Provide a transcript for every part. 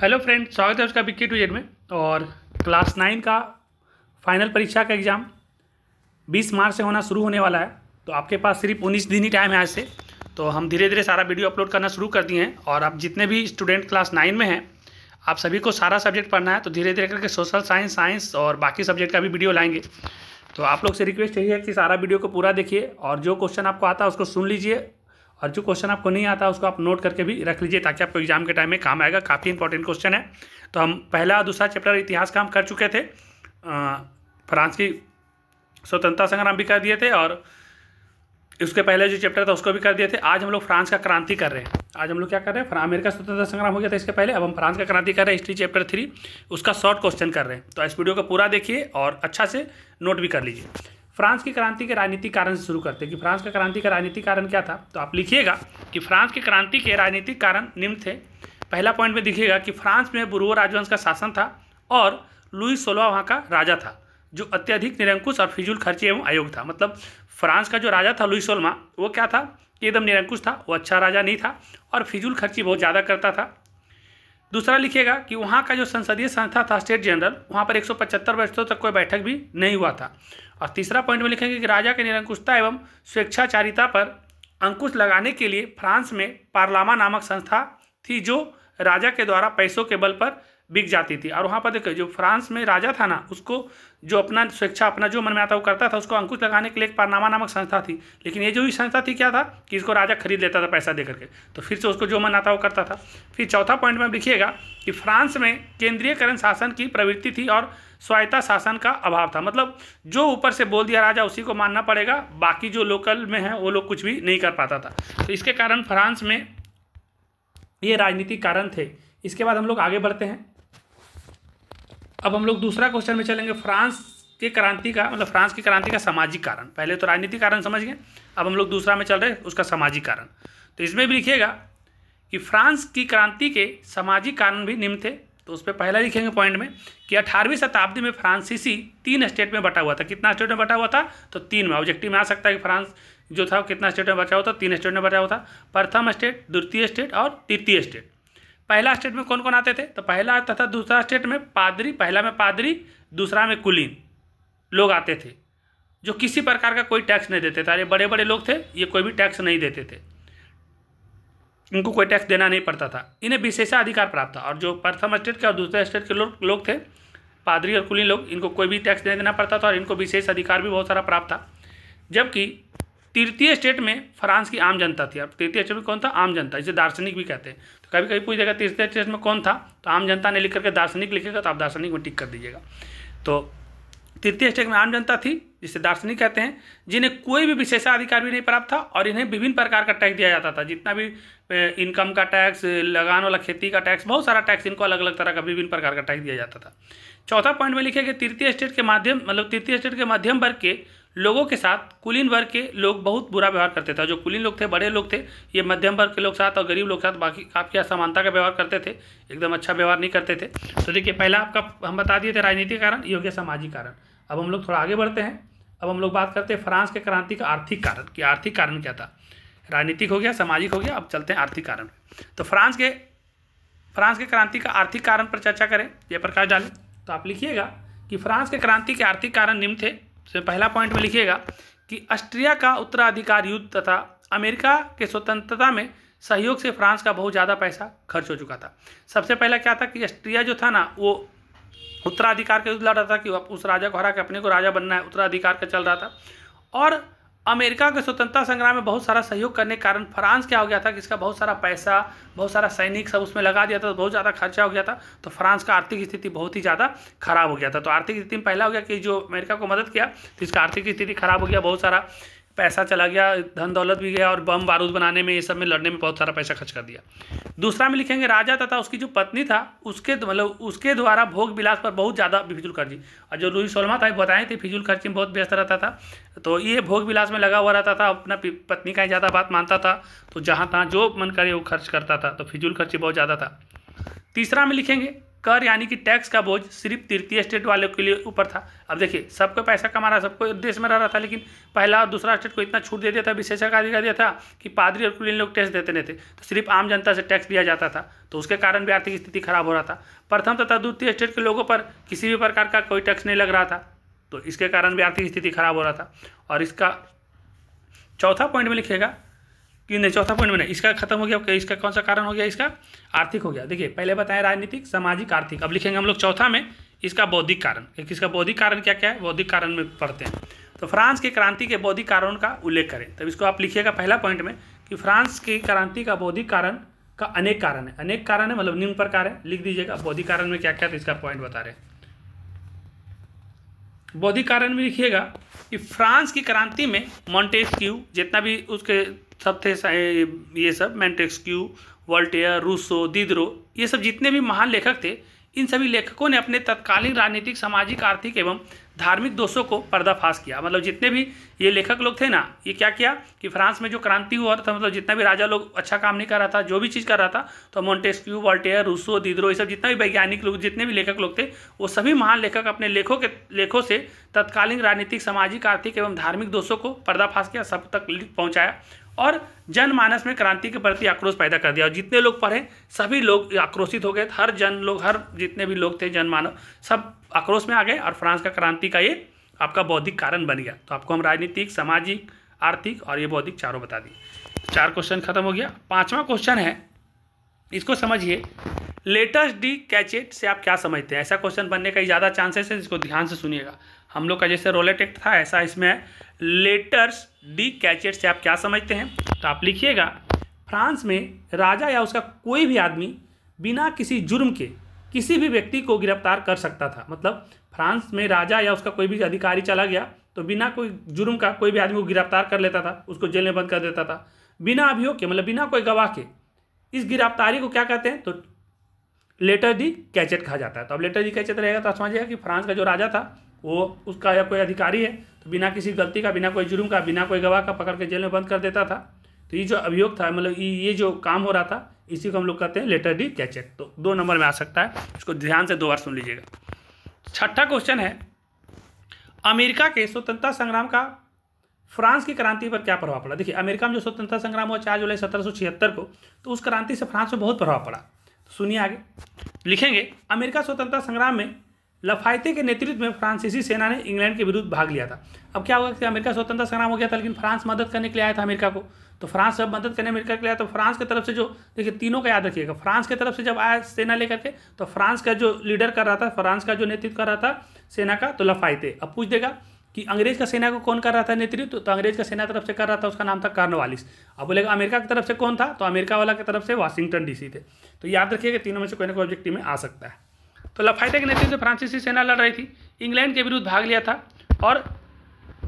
Hello friend, स्वागत है उसका विक्की टू जेड में। और क्लास 9 का फाइनल परीक्षा का एग्ज़ाम 20 मार्च से होना शुरू होने वाला है। तो आपके पास सिर्फ 19 दिन ही टाइम है आज से। तो हम धीरे धीरे सारा वीडियो अपलोड करना शुरू कर दिए हैं। और आप जितने भी स्टूडेंट क्लास 9 में हैं, आप सभी को सारा सब्जेक्ट पढ़ना है। तो धीरे धीरे करके सोशल साइंस और बाकी सब्जेक्ट का भी वीडियो लाएंगे। तो आप लोग से रिक्वेस्ट यही है कि सारा वीडियो को पूरा देखिए और जो क्वेश्चन आपको आता है उसको सुन लीजिए, और जो क्वेश्चन आपको नहीं आता उसको आप नोट करके भी रख लीजिए ताकि आपको एग्जाम के टाइम में काम आएगा। काफ़ी इंपॉर्टेंट क्वेश्चन है। तो हम पहला दूसरा चैप्टर इतिहास का हम कर चुके थे, फ्रांस की स्वतंत्रता संग्राम भी कर दिए थे, और उसके पहले जो चैप्टर था उसको भी कर दिए थे। आज हम लोग फ्रांस का क्रांति कर रहे हैं। आज हम लोग क्या कर रहे हैं, अमेरिका स्वतंत्रता संग्राम हो गया था इसके पहले, अब हम फ्रांस का क्रांति कर रहे हैं। हिस्ट्री चैप्टर 3 उसका शॉर्ट क्वेश्चन कर रहे हैं। तो इस वीडियो को पूरा देखिए और अच्छा से नोट भी कर लीजिए। फ्रांस की क्रांति के राजनीतिक कारण से शुरू करते हैं कि फ्रांस का क्रांति का राजनीतिक कारण क्या था। तो आप लिखिएगा कि फ्रांस की क्रांति के राजनीतिक कारण निम्न थे। पहला पॉइंट में दिखिएगा कि फ्रांस में बुर्बोन राजवंश का शासन था और लुई 16 वहाँ का राजा था, जो अत्यधिक निरंकुश और फिजूल खर्ची एवं अयोग्य था। मतलब फ्रांस का जो राजा था लुई 16 वो क्या था, एकदम निरंकुश था, वो अच्छा राजा नहीं था और फिजूल खर्ची बहुत ज़्यादा करता था। दूसरा लिखिएगा कि वहाँ का जो संसदीय संस्था था स्टेट जनरल, वहाँ पर 175 वर्षों तक कोई बैठक भी नहीं हुआ था। और तीसरा पॉइंट में लिखेंगे कि राजा की निरंकुशता एवं स्वेच्छाचारिता पर अंकुश लगाने के लिए फ्रांस में पार्लामा नामक संस्था थी, जो राजा के द्वारा पैसों के बल पर बिक जाती थी। और वहाँ पर देखो, जो फ्रांस में राजा था ना, उसको जो अपना स्वेच्छा, अपना जो मन में आता वो करता था, उसको अंकुश लगाने के लिए एक पार्लामा नामक संस्था थी। लेकिन ये जो ही संस्था थी क्या था कि इसको राजा खरीद लेता था पैसा दे करके, तो फिर से उसको जो मन आता वो करता था। फिर चौथा पॉइंट में लिखिएगा कि फ्रांस में केंद्रीयकरण शासन की प्रवृत्ति थी और स्वायत्ता शासन का अभाव था। मतलब जो ऊपर से बोल दिया राजा उसी को मानना पड़ेगा, बाकी जो लोकल में है वो लोग कुछ भी नहीं कर पाता था। तो इसके कारण फ्रांस में ये राजनीतिक कारण थे। इसके बाद हम लोग आगे बढ़ते हैं। अब हम लोग दूसरा क्वेश्चन में चलेंगे। फ्रांस के क्रांति का मतलब फ्रांस की क्रांति का सामाजिक कारण। पहले तो राजनीतिक कारण समझ गए, अब हम लोग दूसरा में चल रहे हैं उसका सामाजिक कारण। तो इसमें भी लिखिएगा कि फ्रांस की क्रांति के सामाजिक कारण भी निम्न थे। तो उस पर पहला लिखेंगे पॉइंट में कि 18वीं शताब्दी में फ्रांसीसी 3 स्टेट में बटा हुआ था। कितना स्टेट में बटा हुआ था, तो 3 में। ऑब्जेक्टिव में आ सकता है कि फ्रांस जो था कितना स्टेट में बचा हुआ था, 3 स्टेट में बचा हुआ था। प्रथम स्टेट, द्वितीय स्टेट और तृतीय स्टेट। पहला स्टेट में कौन कौन आते थे, तो पहला तथा दूसरा स्टेट में पादरी, पहला में पादरी, दूसरा में कुलीन लोग आते थे, जो किसी प्रकार का कोई टैक्स नहीं देते थे। ये बड़े बड़े लोग थे, ये कोई भी टैक्स नहीं देते थे, इनको कोई टैक्स देना नहीं पड़ता था। इन्हें विशेषाधिकार प्राप्त था। और जो प्रथम स्टेट के और दूसरे स्टेट के लोग थे, पादरी और कुलीन लोग, इनको कोई भी टैक्स नहीं देना पड़ता था और इनको विशेष अधिकार भी बहुत सारा प्राप्त था। जबकि तृतीय स्टेट में फ्रांस की आम जनता थी। अब तृतीय स्टेट में कौन था, आम जनता, इसे दार्शनिक भी कहते हैं। तो कभी कभी पूछ देगा तृतीय स्टेट में कौन था, तो आम जनता ने लिख करके दार्शनिक लिखेगा, तो आप दार्शनिक में टिक कर दीजिएगा। तो तृतीय स्टेट में आम जनता थी, जिसे दार्शनिक कहते हैं, जिन्हें कोई भी विशेषाधिकार भी नहीं प्राप्त था और इन्हें विभिन्न प्रकार का टैक्स दिया जाता था। जितना भी इनकम का टैक्स, लगान वाला खेती का टैक्स, बहुत सारा टैक्स, इनको अलग अलग तरह का विभिन्न प्रकार का टैक्स दिया जाता था। चौथा पॉइंट में लिखे कि तृतीय स्टेट के मध्यम वर्ग के लोगों के साथ कुलीन वर्ग के लोग बहुत बुरा व्यवहार करते थे। जो कुलीन लोग थे, बड़े लोग थे, ये मध्यम वर्ग के लोग साथ और गरीब लोग साथ बाकी काफ़ी असमानता का व्यवहार करते थे, एकदम अच्छा व्यवहार नहीं करते थे। तो देखिए, पहला आपका हम बता दिए थे राजनीतिक कारण, ये हो गया सामाजिक कारण। अब हम लोग थोड़ा आगे बढ़ते हैं। अब हम लोग बात करते हैं फ्रांस के क्रांति का आर्थिक कारण कि आर्थिक कारण क्या था। राजनीतिक हो गया, सामाजिक हो गया, अब चलते हैं आर्थिक कारण। तो फ्रांस के क्रांति का आर्थिक कारण पर चर्चा करें, जयप्रकाश डालें। तो आप लिखिएगा कि फ्रांस के क्रांति के आर्थिक कारण निम्न थे। तो पहला पॉइंट में लिखिएगा कि ऑस्ट्रिया का उत्तराधिकार युद्ध तथा अमेरिका के स्वतंत्रता में सहयोग से फ्रांस का बहुत ज़्यादा पैसा खर्च हो चुका था। सबसे पहला क्या था कि ऑस्ट्रिया जो था ना, वो उत्तराधिकार का युद्ध लड़ रहा था कि उस राजा को हरा के अपने को राजा बनना है, उत्तराधिकार का चल रहा था। और अमेरिका के स्वतंत्रता संग्राम में बहुत सारा सहयोग करने के कारण फ्रांस क्या हो गया था कि इसका बहुत सारा पैसा, बहुत सारा सैनिक सब उसमें लगा दिया था, तो बहुत ज़्यादा खर्चा हो गया था। तो फ्रांस का आर्थिक स्थिति बहुत ही ज़्यादा खराब हो गया था। तो आर्थिक स्थिति में पहला हो गया कि जो अमेरिका को मदद किया तो इसका आर्थिक स्थिति खराब हो गया, बहुत सारा पैसा चला गया, धन दौलत भी गया, और बम बारूद बनाने में, ये सब में लड़ने में बहुत सारा पैसा खर्च कर दिया। दूसरा में लिखेंगे राजा तथा उसकी जो पत्नी था उसके द्वारा भोग विलास पर बहुत ज़्यादा फिजूल खर्ची। और जो लुई 16 था बताए थे, फिजूल खर्ची में बहुत व्यस्त रहता था, तो ये भोग विलास में लगा हुआ रहता था, अपना पत्नी का ही ज़्यादा बात मानता था, तो जहाँ तहाँ जो मन करे वो खर्च करता था, तो फिजूल खर्ची बहुत ज़्यादा था। तीसरा में लिखेंगे कर यानी कि टैक्स का बोझ सिर्फ तृतीय स्टेट वालों के लिए ऊपर था। अब देखिए सबको पैसा कमा रहा, सबको देश में रह रहा था, लेकिन पहला और दूसरा स्टेट को इतना छूट दे दिया था, विशेषाधिकार दिया था कि पादरी और कुलीन लोग टैक्स देते नहीं थे, तो सिर्फ आम जनता से टैक्स लिया जाता था, तो उसके कारण भी आर्थिक स्थिति खराब हो रहा था। प्रथम तथा द्वितीय स्टेट के लोगों पर किसी भी प्रकार का कोई टैक्स नहीं लग रहा था, तो इसके कारण भी आर्थिक स्थिति खराब हो रहा था। और इसका चौथा पॉइंट में लिखिएगा कि नहीं, चौथा पॉइंट में नहीं, इसका खत्म हो गया। इसका कौन सा कारण हो गया? इसका आर्थिक हो गया। देखिए पहले बताएं राजनीतिक, सामाजिक, आर्थिक। अब लिखेंगे हम लोग चौथा में इसका बौद्धिक कारण। एक इसका बौद्धिक कारण क्या क्या है, बौद्धिक कारण में पढ़ते हैं। तो फ्रांस की क्रांति के बौद्धिक कारणों का उल्लेख करें। तब इसको आप लिखिएगा पहला पॉइंट में कि फ्रांस की क्रांति का बौद्धिक कारण का अनेक कारण है। अनेक कारण है मतलब निम्न प्रकार है, लिख दीजिएगा बौद्धिक कारण में क्या क्या, तो इसका पॉइंट बता रहे हैं। बौद्धिक कारण में लिखिएगा कि फ्रांस की क्रांति में मॉन्टेस्क्यू, जितना भी उसके सब थे, ये सब मॉन्टेस्क्यू, वोल्टेयर, रूसो, दिदरो, ये सब जितने भी महान लेखक थे, इन सभी लेखकों ने अपने तत्कालीन राजनीतिक, सामाजिक, आर्थिक एवं धार्मिक दोषों को पर्दाफाश किया। मतलब जितने भी ये लेखक लोग थे ना, ये क्या किया कि फ्रांस में जो क्रांति हुआ था, मतलब जितना भी राजा लोग अच्छा काम नहीं कर रहा था, जो भी चीज़ कर रहा था, तो मॉन्टेस्क्यू, वोल्टेयर, रूसो, दिदरो, ये सब जितना भी वैज्ञानिक लोग, जितने भी लेखक लोग थे, वो सभी महान लेखक अपने लेखों से तत्कालीन राजनीतिक, सामाजिक, आर्थिक एवं धार्मिक दोषों को पर्दाफाश किया, सब तक पहुँचाया और जनमानस में क्रांति के प्रति आक्रोश पैदा कर दिया। और जितने लोग पढ़े सभी लोग आक्रोशित हो गए, हर जितने भी लोग थे, जनमानव, सब आक्रोश में आ गए और फ्रांस का क्रांति का ये आपका बौद्धिक कारण बन गया। तो आपको हम राजनीतिक, सामाजिक, आर्थिक और ये बौद्धिक चारों बता दिए। 4 क्वेश्चन खत्म हो गया। 5वां क्वेश्चन है, इसको समझिए। लेटर्स डी कैचेट से आप क्या समझते हैं? ऐसा क्वेश्चन बनने का ज़्यादा चांसेस है, इसको ध्यान से सुनिएगा। हम लोग का जैसे रोलेट एक्ट था, ऐसा इसमें है। लेटर्स डी कैचेट से आप क्या समझते हैं? तो आप लिखिएगा, फ्रांस में राजा या उसका कोई भी आदमी बिना किसी जुर्म के किसी भी व्यक्ति को गिरफ्तार कर सकता था। मतलब फ्रांस में राजा या उसका कोई भी अधिकारी चला गया तो बिना कोई जुर्म का कोई भी आदमी को गिरफ्तार कर लेता था, उसको जेल में बंद कर देता था, बिना अभियोग के, मतलब बिना कोई गवाह के। इस गिरफ्तारी को क्या कहते हैं? तो लेटर डी कैचेट कहा जाता है। तो अब लेटर डी कैचेट रहेगा तो आप समझिएगा कि फ्रांस का जो राजा था वो, उसका या कोई अधिकारी है तो बिना किसी गलती का, बिना कोई जुर्म का, बिना कोई गवाह का पकड़ के जेल में बंद कर देता था। तो ये जो अभियोग था, मतलब ये जो काम हो रहा था, इसी को हम लोग कहते हैं लेटर डी कैचेट। तो 2 नंबर में आ सकता है, इसको ध्यान से 2 बार सुन लीजिएगा। 6ठा क्वेश्चन है, अमेरिका के स्वतंत्रता संग्राम का फ्रांस की क्रांति पर क्या प्रभाव पड़ा? देखिए अमेरिका में जो स्वतंत्रता संग्राम हुआ 4 जुलाई 1776 को, तो उस क्रांति से फ्रांस में बहुत प्रभाव पड़ा। तो सुनिए आगे लिखेंगे, अमेरिका स्वतंत्रता संग्राम में लफायते के नेतृत्व में फ्रांसीसी सेना ने इंग्लैंड के विरुद्ध भाग लिया था। अब क्या हुआ कि अमेरिका स्वतंत्रता संग्राम हो गया था, लेकिन फ्रांस मदद करने के लिए आया था अमेरिका को। तो फ्रांस जब मदद करने अमेरिका के लिए आया तो फ्रांस की तरफ से जो, देखिए तीनों का याद रखिएगा, फ्रांस की तरफ से जब आया सेना लेकर के, तो फ्रांस का जो लीडर कर रहा था, फ्रांस का जो नेतृत्व कर रहा था सेना का, तो लफायते। अब पूछ देगा कि अंग्रेज का सेना को कौन कर रहा था नेतृत्व? तो अंग्रेज का सेना तरफ से कर रहा था, उसका नाम था कॉर्नवालिस। अब बोलेगा अमेरिका की तरफ से कौन था? तो अमेरिका वाला की तरफ से वाशिंगटन डीसी थे। तो याद रखिएगा तीनों में से कोई ना कोई ऑब्जेक्टिव में आ सकता है। तो लफायते के नेतृत्व से फ्रांसीसी सेना लड़ रही थी, इंग्लैंड के विरुद्ध भाग लिया था, और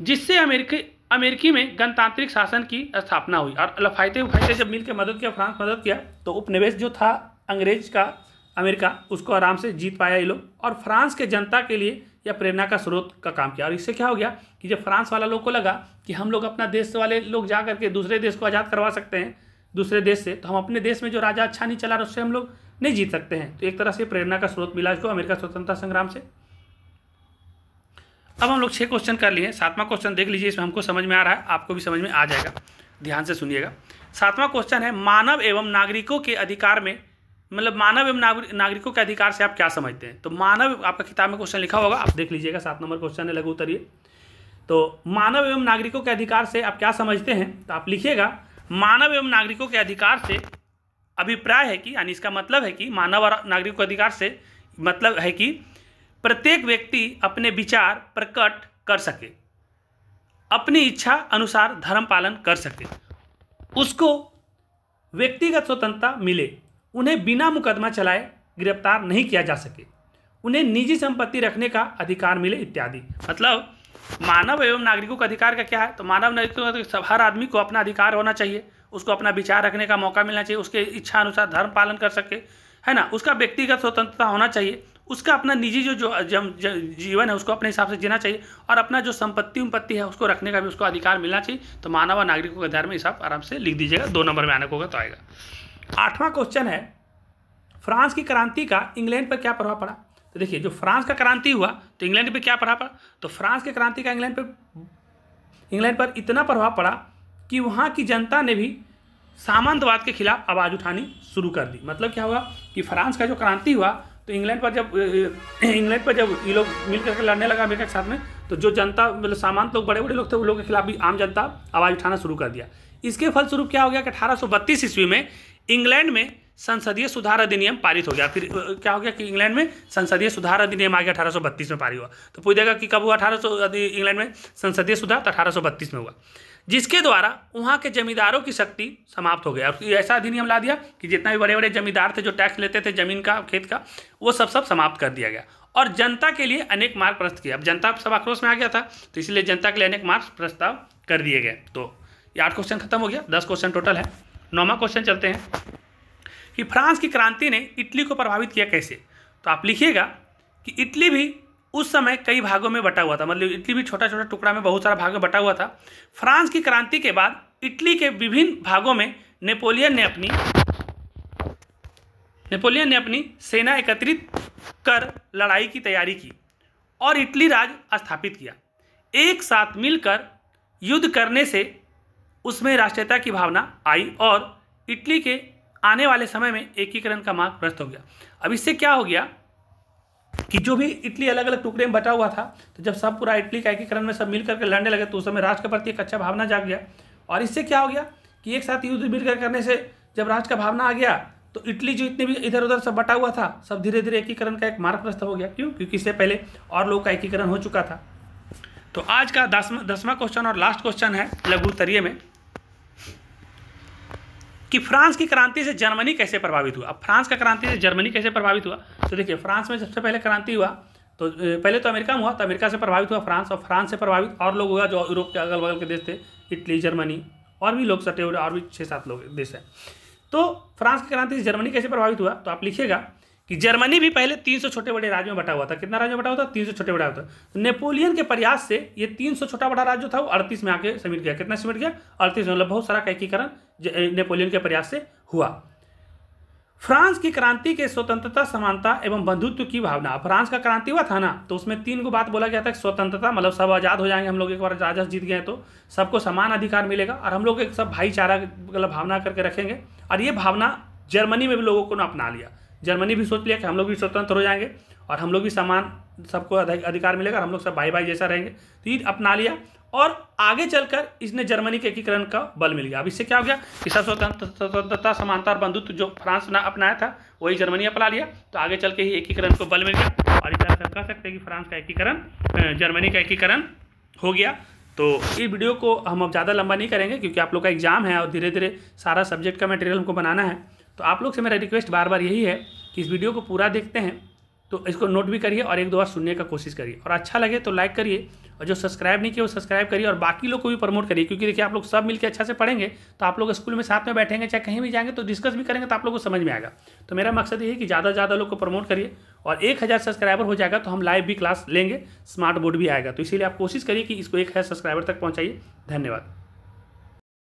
जिससे अमेरिकी में गणतांत्रिक शासन की स्थापना हुई। और लफायते जब मिलकर मदद किया, फ्रांस मदद किया, तो उपनिवेश जो था अंग्रेज का अमेरिका, उसको आराम से जीत पाया ये लोग, और फ्रांस के जनता के लिए यह प्रेरणा का स्रोत का काम किया। और इससे क्या हो गया कि जब फ्रांस वाला लोग को लगा कि हम लोग अपना देश वाले लोग जा करके दूसरे देश को आज़ाद करवा सकते हैं दूसरे देश से, तो हम अपने देश में जो राजा अच्छा नहीं चला रहा उससे हम लोग नहीं जीत सकते हैं। तो एक तरह से प्रेरणा का स्रोत मिला इसको अमेरिका स्वतंत्रता संग्राम से। अब हम लोग 6 क्वेश्चन कर लिए। 7वां क्वेश्चन देख लीजिए, इसमें हमको समझ में आ रहा है, आपको भी समझ में आ जाएगा, ध्यान से सुनिएगा। 7वां क्वेश्चन है, मानव एवं नागरिकों के अधिकार में, मतलब मानव एवं नागरिकों के अधिकार से आप क्या समझते हैं? तो मानव, आपका किताब में क्वेश्चन लिखा होगा, आप देख लीजिएगा, 7 नंबर क्वेश्चन है, लघु उत्तरीय। तो मानव एवं नागरिकों के अधिकार से आप क्या समझते हैं? तो आप लिखिएगा, मानव एवं नागरिकों के अधिकार से अभिप्राय है कि, यानी इसका मतलब है कि मानव और नागरिकों के अधिकार से मतलब है कि प्रत्येक व्यक्ति अपने विचार प्रकट कर सके, अपनी इच्छा अनुसार धर्म पालन कर सके, उसको व्यक्तिगत स्वतंत्रता मिले, उन्हें बिना मुकदमा चलाए गिरफ्तार नहीं किया जा सके, उन्हें निजी संपत्ति रखने का अधिकार मिले इत्यादि। मतलब मानव एवं नागरिकों का अधिकार का क्या है? तो मानव नागरिकों का हर आदमी को अपना अधिकार होना चाहिए, उसको अपना विचार रखने का मौका मिलना चाहिए, उसके इच्छा अनुसार धर्म पालन कर सके, है ना, उसका व्यक्तिगत स्वतंत्रता होना चाहिए, उसका अपना निजी जो जीवन है उसको अपने हिसाब से जीना चाहिए, और अपना जो संपत्ति है उसको रखने का भी उसको अधिकार मिलना चाहिए। तो मानव और नागरिकों के अधिकार में हिसाब आराम से लिख दीजिएगा, 2 नंबर में आने को होगा तो आएगा। 8वां क्वेश्चन है, फ्रांस की क्रांति का इंग्लैंड पर क्या प्रभाव पड़ा। तो देखिए, जो फ्रांस का क्रांति हुआ तो इंग्लैंड पे क्या प्रभाव पड़ा। तो फ्रांस की क्रांति का इंग्लैंड पर इतना प्रभाव पड़ा कि वहाँ की जनता ने भी सामंतवाद के खिलाफ आवाज़ उठानी शुरू कर दी। मतलब क्या हुआ कि फ्रांस का जो क्रांति हुआ तो इंग्लैंड पर जब ये लोग मिल करके लड़ने लगा अमेरिका के साथ में, तो जो जनता मतलब सामंत लोग, बड़े बड़े लोग थे, उन लोगों के खिलाफ भी आम जनता आवाज़ उठाना शुरू कर दिया। इसके फलस्वरूप क्या हो गया कि 1832 ईस्वी में इंग्लैंड में संसदीय सुधार अधिनियम पारित हो गया। फिर क्या हो गया कि इंग्लैंड में संसदीय सुधार अधिनियम आ गया, 1832 में पारित हुआ। तो पूछेगा कि कब हुआ इंग्लैंड में संसदीय सुधार, तो 1832 में हुआ, जिसके द्वारा वहाँ के जमींदारों की शक्ति समाप्त हो गया। और ऐसा अधिनियम ला दिया कि जितना भी बड़े बड़े जमींदार थे जो टैक्स लेते थे जमीन का, खेत का, वो सब समाप्त कर दिया गया और जनता के लिए अनेक मार्ग प्रस्तुत किया। अब जनता सब आक्रोश में आ गया था, तो इसलिए जनता के लिए अनेक मार्ग प्रस्ताव कर दिए गए। तो ये 8 क्वेश्चन खत्म हो गया, 10 क्वेश्चन टोटल है। 9वां क्वेश्चन चलते हैं कि फ्रांस की क्रांति ने इटली को प्रभावित किया कैसे। तो आप लिखिएगा कि इटली भी उस समय कई भागों में बटा हुआ था, मतलब इटली भी छोटा छोटा टुकड़ा में बहुत सारा भाग में बटा हुआ था। फ्रांस की क्रांति के बाद इटली के विभिन्न भागों में नेपोलियन ने अपनी सेना एकत्रित कर लड़ाई की तैयारी की और इटली राज स्थापित किया। एक साथ मिलकर युद्ध करने से उसमें राष्ट्रीयता की भावना आई और इटली के आने वाले समय में एकीकरण का मार्ग प्रशस्त हो गया। अब इससे क्या हो गया कि जो भी इटली अलग अलग टुकड़े में बटा हुआ था, तो जब सब पूरा इटली का एकीकरण में सब मिल करके लड़ने लगे तो उस समय राष्ट्र के प्रति एक अच्छा भावना जाग गया। और इससे क्या हो गया कि एक साथ युद्ध मिलकर करने से जब राष्ट्र का भावना आ गया तो इटली जो इतने भी इधर उधर सब बटा हुआ था, सब धीरे धीरे एकीकरण का एक मार्ग प्रशस्त हो गया। क्यों? क्योंकि इससे पहले और लोग का एकीकरण हो चुका था। तो आज का 10वां क्वेश्चन और लास्ट क्वेश्चन है लघु उत्तरीय में कि फ्रांस की क्रांति से जर्मनी कैसे प्रभावित हुआ। अब फ्रांस का क्रांति से जर्मनी कैसे प्रभावित हुआ, तो देखिए, फ्रांस में सबसे पहले क्रांति हुआ तो पहले तो अमेरिका में हुआ, तो अमेरिका से प्रभावित हुआ फ्रांस, और फ्रांस से प्रभावित और लोग हुआ जो यूरोप के अगल बगल के देश थे, इटली, जर्मनी, और भी लोग सटे हुए और भी 6-7 लोग देश हैं। तो फ्रांस की क्रांति से जर्मनी कैसे प्रभावित हुआ, तो आप लिखिएगा कि जर्मनी भी पहले 300 छोटे बड़े राज्यों में बटा हुआ था। कितना राज्य में बटा हुआ था? 300 छोटे बड़ा हुआ था। तो नेपोलियन के प्रयास से ये 300 छोटा बड़ा राज्य था वो 38 में आके समिट गया। कितना समिट गया? 38 में। मतलब बहुत सारा एकीकरण नेपोलियन के प्रयास से हुआ। फ्रांस की क्रांति के स्वतंत्रता, समानता एवं बंधुत्व की भावना। फ्रांस का क्रांति हुआ था ना, तो उसमें 3 गो बात बोला गया था। स्वतंत्रता मतलब सब आज़ाद हो जाएंगे, हम लोग एक बार राजस्व जीत गए तो सबको समान अधिकार मिलेगा, और हम लोग एक सब भाईचारा मतलब भावना करके रखेंगे। और ये भावना जर्मनी में भी लोगों को अपना लिया। जर्मनी भी सोच लिया कि हम लोग भी स्वतंत्र हो जाएंगे और हम लोग भी समान, सबको अधिकार मिलेगा और हम लोग सब भाई भाई जैसा रहेंगे। तो ये अपना लिया और आगे चलकर इसने जर्मनी के एकीकरण का बल मिल गया। अब इससे क्या हो गया कि सब स्वतंत्रता, समानता और बंधुत्व जो फ्रांस ने अपनाया था वही जर्मनी अपना लिया। तो आगे चल के ही एकीकरण को बल मिल गया और इस तरह से कह सकते हैं कि फ्रांस का एकीकरण, जर्मनी का एकीकरण हो गया। तो इस वीडियो को हम अब ज़्यादा लंबा नहीं करेंगे क्योंकि आप लोग का एग्जाम है और धीरे धीरे सारा सब्जेक्ट का मटेरियल हमको बनाना है। तो आप लोग से मेरा रिक्वेस्ट बार बार यही है कि इस वीडियो को पूरा देखते हैं तो इसको नोट भी करिए और 1-2 बार सुनने का कोशिश करिए, और अच्छा लगे तो लाइक करिए, और जो सब्सक्राइब नहीं किया वो सब्सक्राइब करिए और बाकी लोग को भी प्रमोट करिए। क्योंकि देखिए, आप लोग सब मिलकर अच्छा से पढ़ेंगे तो आप लोग स्कूल में साथ में बैठेंगे, चाहे कहीं भी जाएंगे तो डिस्कस भी करेंगे तो आप लोग को समझ में आएगा। तो मेरा मकसद ये है कि ज़्यादा से ज़्यादा लोग को प्रमोट करिए, और 1000 सब्सक्राइबर हो जाएगा तो हम लाइव भी क्लास लेंगे, स्मार्ट बोर्ड भी आएगा। तो इसीलिए आप कोशिश करिए कि इसको 1000 सब्सक्राइबर तक पहुँचाइए। धन्यवाद।